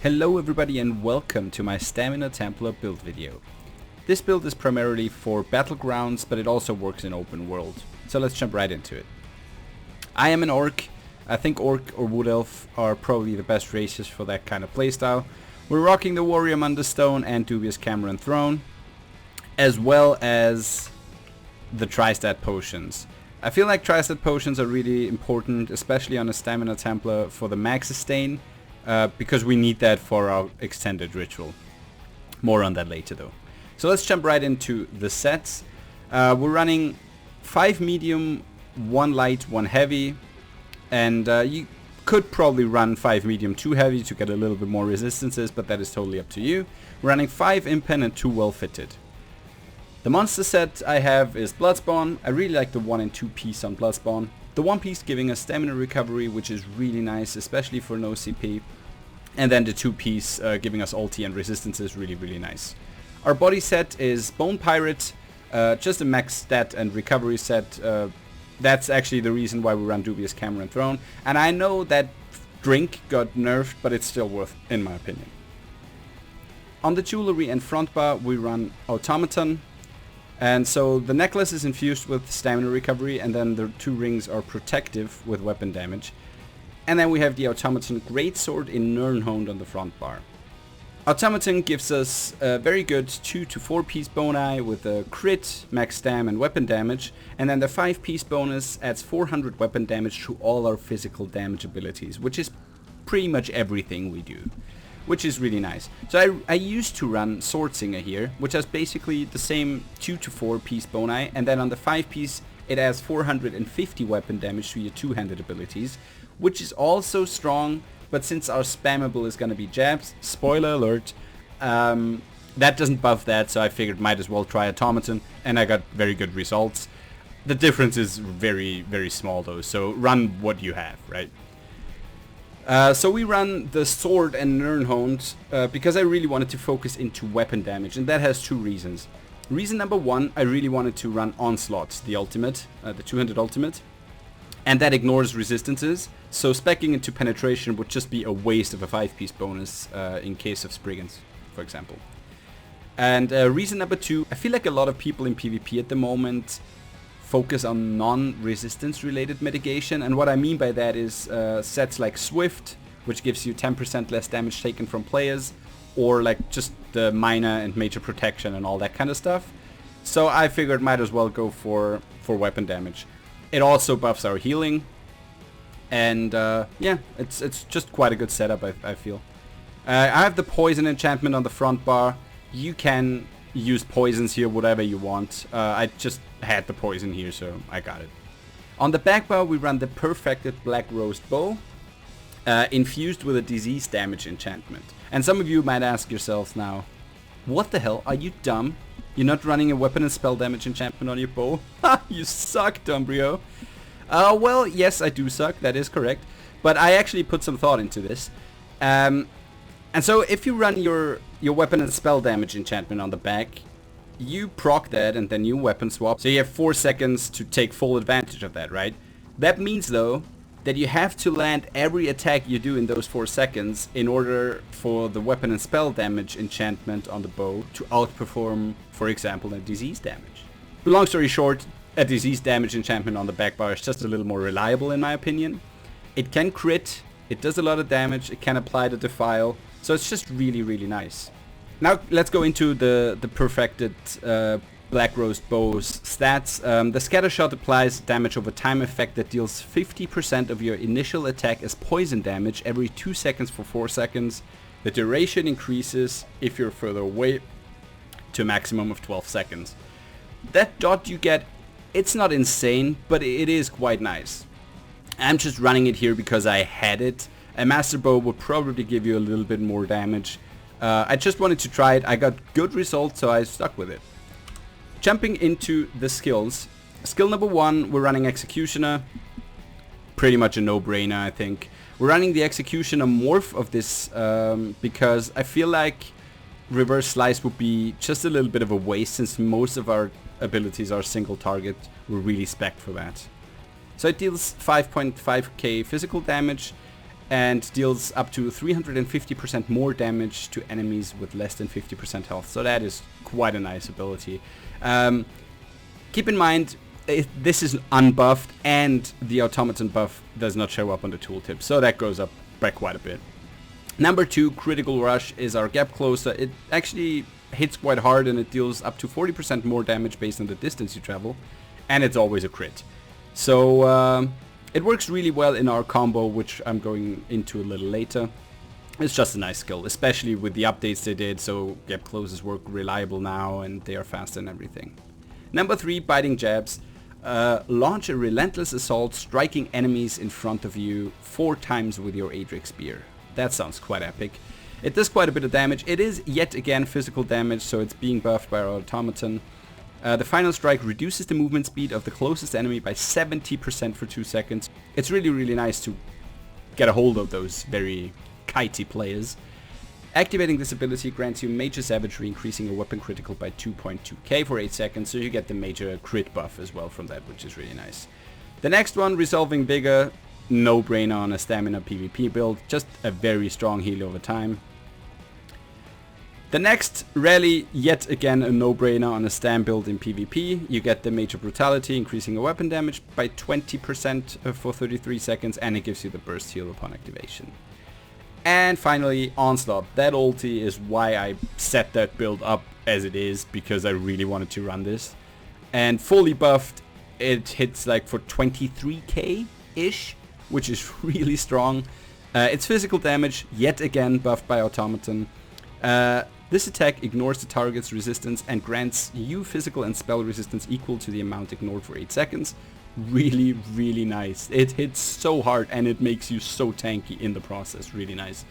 Hello everybody and welcome to my Stamina Templar build video. This build is primarily for Battlegrounds, but it also works in open world. So let's jump right into it. I am an orc. I think orc or wood elf are probably the best races for that kind of playstyle. We're rocking the Warrior Stone and Dubious Cameron Throne, as well as the Tri-Stat potions. I feel like Tri-Stat potions are really important, especially on a Stamina Templar for the max sustain. Because we need that for our extended ritual. More on that later though. So let's jump right into the sets. We're running 5 medium, 1 light, 1 heavy. And you could probably run 5 medium, 2 heavy to get a little bit more resistances, but that is totally up to you. We're running 5 impen and 2 well fitted. The monster set I have is Bloodspawn. I really like the 1 and 2 piece on Bloodspawn. The 1 piece giving us stamina recovery, which is really nice, especially for no CP. And then the 2 piece giving us ulti and resistance is really nice. Our body set is Bone Pirate, just a max stat and recovery set. That's actually the reason why we run Dubious Cameron Throne. And I know that drink got nerfed, but it's still worth, in my opinion. On the jewelry and front bar, we run Automaton. And so the necklace is infused with stamina recovery, and then the 2 rings are protective with weapon damage. And then we have the Automaton Greatsword in Nirnhoned on the front bar. Automaton gives us a very good 2 to 4 piece boni with a crit, max stam and weapon damage. And then the 5 piece bonus adds 400 weapon damage to all our physical damage abilities, which is pretty much everything we do, which is really nice. So I used to run Swordslinger here, which has basically the same 2 to 4 piece boni, and then on the 5 piece it adds 450 weapon damage to your 2-handed abilities, which is also strong, but since our spammable is gonna be jabs, spoiler alert, that doesn't buff that, so I figured might as well try Automaton, and I got very good results. The difference is very small though, so run what you have, right? So we run the sword and Nirnhoned because I really wanted to focus into weapon damage, and that has 2 reasons. Reason number 1, I really wanted to run Onslaught, the ultimate, the 200 ultimate, and that ignores resistances, so speccing into penetration would just be a waste of a 5-piece bonus in case of Spriggans, for example. And reason number 2, I feel like a lot of people in PvP at the moment focus on non-resistance related mitigation, and what I mean by that is sets like Swift, which gives you 10% less damage taken from players, or like just the minor and major protection and all that kind of stuff. So I figured might as well go for weapon damage. It also buffs our healing, and yeah, it's just quite a good setup, I feel. I have the poison enchantment on the front bar. You can use poisons here, whatever you want. I just had the poison here, so I got it. On the back bar, we run the perfected Black Roast Bow, infused with a disease damage enchantment. And some of you might ask yourselves now, what the hell, are you dumb? You're not running a weapon and spell damage enchantment on your bow? Ha, you suck, Dumbrio. Well, yes, I do suck, that is correct. But I actually put some thought into this. And so if you run your weapon and spell damage enchantment on the back, you proc that and then you weapon swap. So you have 4 seconds to take full advantage of that, right? That means though that you have to land every attack you do in those 4 seconds in order for the weapon and spell damage enchantment on the bow to outperform, for example, a disease damage. Long story short, a disease damage enchantment on the back bar is just a little more reliable in my opinion. It can crit, it does a lot of damage, it can apply to defile, so it's just really nice. Now let's go into the perfected Black Roast Bow's stats. The Scatter Shot applies damage over time effect that deals 50% of your initial attack as poison damage every 2 seconds for 4 seconds. The duration increases if you're further away to a maximum of 12 seconds. That dot you get, it's not insane, but it is quite nice. I'm just running it here because I had it. A Master Bow would probably give you a little bit more damage. I just wanted to try it. I got good results, so I stuck with it. Jumping into the skills. Skill number 1, we're running Executioner. Pretty much a no-brainer, I think. We're running the Executioner morph of this because I feel like Reverse Slice would be just a little bit of a waste since most of our abilities are single target. We're really spec'd for that. So it deals 5.5k physical damage and deals up to 350% more damage to enemies with less than 50% health. So that is quite a nice ability. Keep in mind, this is unbuffed, and the automaton buff does not show up on the tooltip, so that goes up by quite a bit. Number 2, Critical Rush, is our gap closer. It actually hits quite hard, and it deals up to 40% more damage based on the distance you travel, and it's always a crit. So it works really well in our combo, which I'm going into a little later. It's just a nice skill, especially with the updates they did, so gap closes work reliable now, and they are fast and everything. Number 3, Biting Jabs. Launch a relentless assault, striking enemies in front of you 4 times with your Adric Spear. That sounds quite epic. It does quite a bit of damage. It is yet again physical damage, so it's being buffed by our automaton. The final strike reduces the movement speed of the closest enemy by 70% for 2 seconds. It's really, really nice to get a hold of those very kitey players. Activating this ability grants you Major Savagery, increasing your weapon critical by 2.2k for 8 seconds, so you get the major crit buff as well from that, which is really nice. The next one, Resolving Vigor, no brainer on a stamina PvP build, just a very strong heal over time. The next, Rally, yet again a no-brainer on a stam build in PvP. You get the Major Brutality, increasing your weapon damage by 20% for 33 seconds, and it gives you the burst heal upon activation. And finally, Onslaught. That ulti is why I set that build up as it is, because I really wanted to run this. And fully buffed, it hits like for 23k-ish, which is really strong. It's physical damage, yet again buffed by automaton. This attack ignores the target's resistance and grants you physical and spell resistance equal to the amount ignored for 8 seconds. Really, really nice. It hits so hard and it makes you so tanky in the process. Really nice.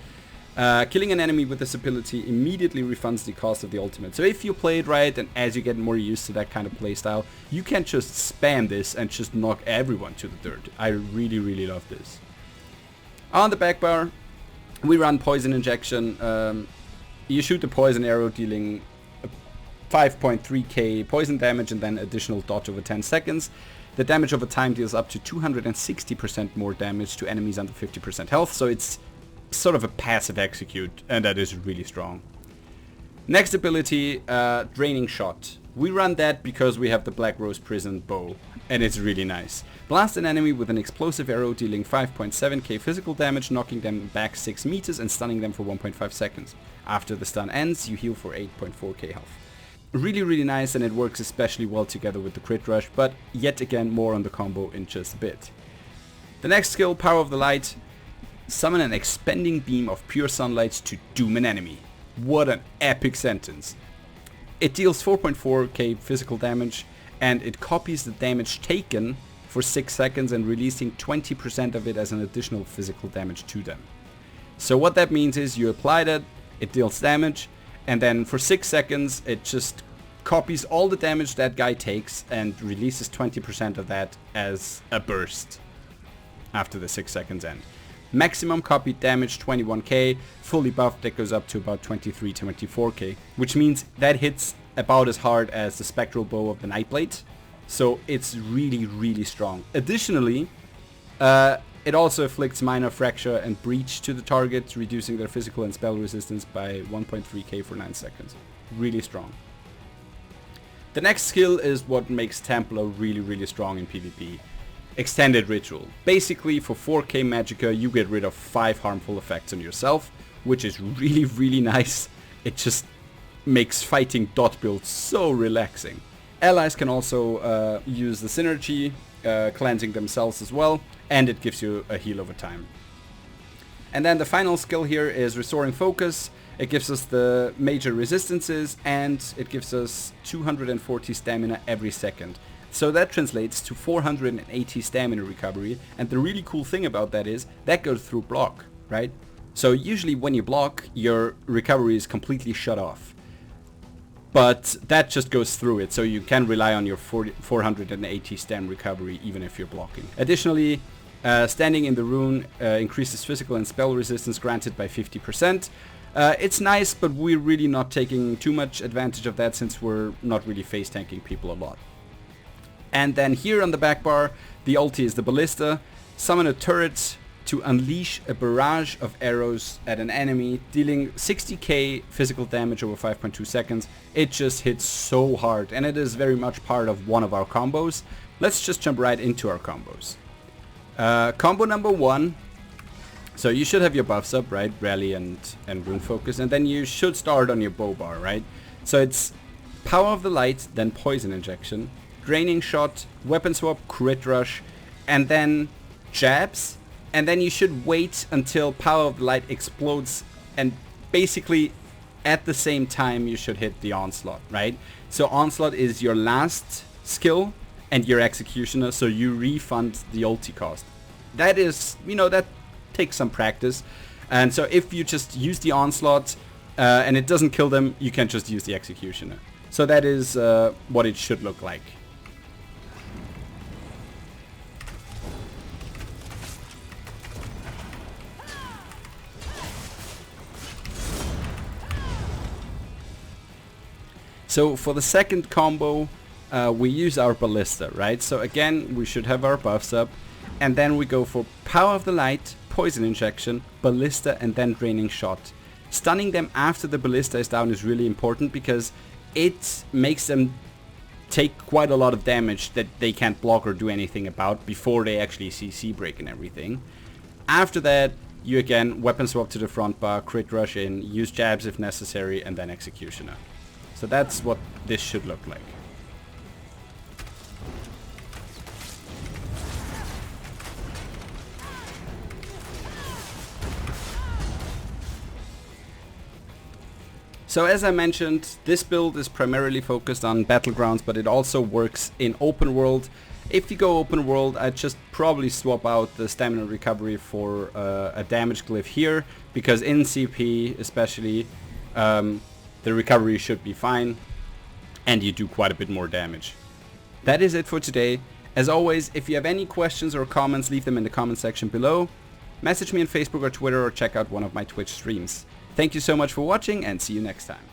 Killing an enemy with this ability immediately refunds the cost of the ultimate. So if you play it right, and as you get more used to that kind of playstyle, you can just spam this and just knock everyone to the dirt. I really, really love this. On the back bar, we run Poison Injection. You shoot the poison arrow, dealing 5.3k poison damage and then additional dodge over 10 seconds. The damage over time deals up to 260% more damage to enemies under 50% health, so it's sort of a passive execute, and that is really strong. Next ability, Draining Shot. We run that because we have the Black Rose Prison bow, and it's really nice. Blast an enemy with an explosive arrow, dealing 5.7k physical damage, knocking them back 6 meters and stunning them for 1.5 seconds. After the stun ends, you heal for 8.4k health. Really, really nice, and it works especially well together with the crit rush, but yet again more on the combo in just a bit. The next skill, Power of the Light. Summon an expanding beam of pure sunlight to doom an enemy. What an epic sentence. It deals 4.4k physical damage, and it copies the damage taken for 6 seconds and releasing 20% of it as an additional physical damage to them. So what that means is you apply that, it deals damage, and then for 6 seconds it just copies all the damage that guy takes and releases 20% of that as a burst after the 6 seconds end. Maximum copied damage 21k, fully buffed that goes up to about 23-24k, which means that hits about as hard as the Spectral Bow of the Nightblade, so it's really, really strong. Additionally, it also afflicts minor fracture and breach to the target, reducing their physical and spell resistance by 1.3k for 9 seconds. Really strong. The next skill is what makes Templar really, really strong in PvP. Extended Ritual. Basically, for 4k Magicka, you get rid of 5 harmful effects on yourself, which is really, really nice. It just makes fighting dot builds so relaxing. Allies can also use the synergy, cleansing themselves as well, and it gives you a heal over time. And then the final skill here is Restoring Focus. It gives us the major resistances, and it gives us 240 stamina every second. So that translates to 480 stamina recovery, and the really cool thing about that is that goes through block, right? So usually when you block, your recovery is completely shut off. But that just goes through it, so you can rely on your 480 stam recovery even if you're blocking. Additionally, standing in the rune increases physical and spell resistance granted by 50%. It's nice, but we're really not taking too much advantage of that since we're not really face tanking people a lot. And then here on the back bar, the ulti is the Ballista. Summon a turret to unleash a barrage of arrows at an enemy, dealing 60k physical damage over 5.2 seconds. It just hits so hard, and it is very much part of one of our combos. Let's just jump right into our combos. Combo number 1. So you should have your buffs up, right? Rally and Rune Focus, and then you should start on your bow bar, right? So it's Power of the Light, then Poison Injection, Draining Shot, Weapon Swap, Crit Rush, and then Jabs. And then you should wait until Power of the Light explodes, and basically at the same time you should hit the Onslaught, right? So Onslaught is your last skill and your Executioner, so you refund the ulti cost. That is, you know, that takes some practice. And so if you just use the Onslaught and it doesn't kill them, you can just use the Executioner. So that is what it should look like. So for the second combo, we use our Ballista, right? So again, we should have our buffs up, and then we go for Power of the Light, Poison Injection, Ballista, and then Draining Shot. Stunning them after the Ballista is down is really important because it makes them take quite a lot of damage that they can't block or do anything about before they actually see C-Break and everything. After that, you again weapon swap to the front bar, crit rush in, use jabs if necessary, and then Executioner. So that's what this should look like. So as I mentioned, this build is primarily focused on Battlegrounds, but it also works in open world. If you go open world, I'd just probably swap out the stamina recovery for a damage glyph here, because in CP especially, the recovery should be fine and you do quite a bit more damage. That is it for today. As always, if you have any questions or comments, leave them in the comment section below. Message me on Facebook or Twitter, or check out one of my Twitch streams. Thank you so much for watching, and see you next time.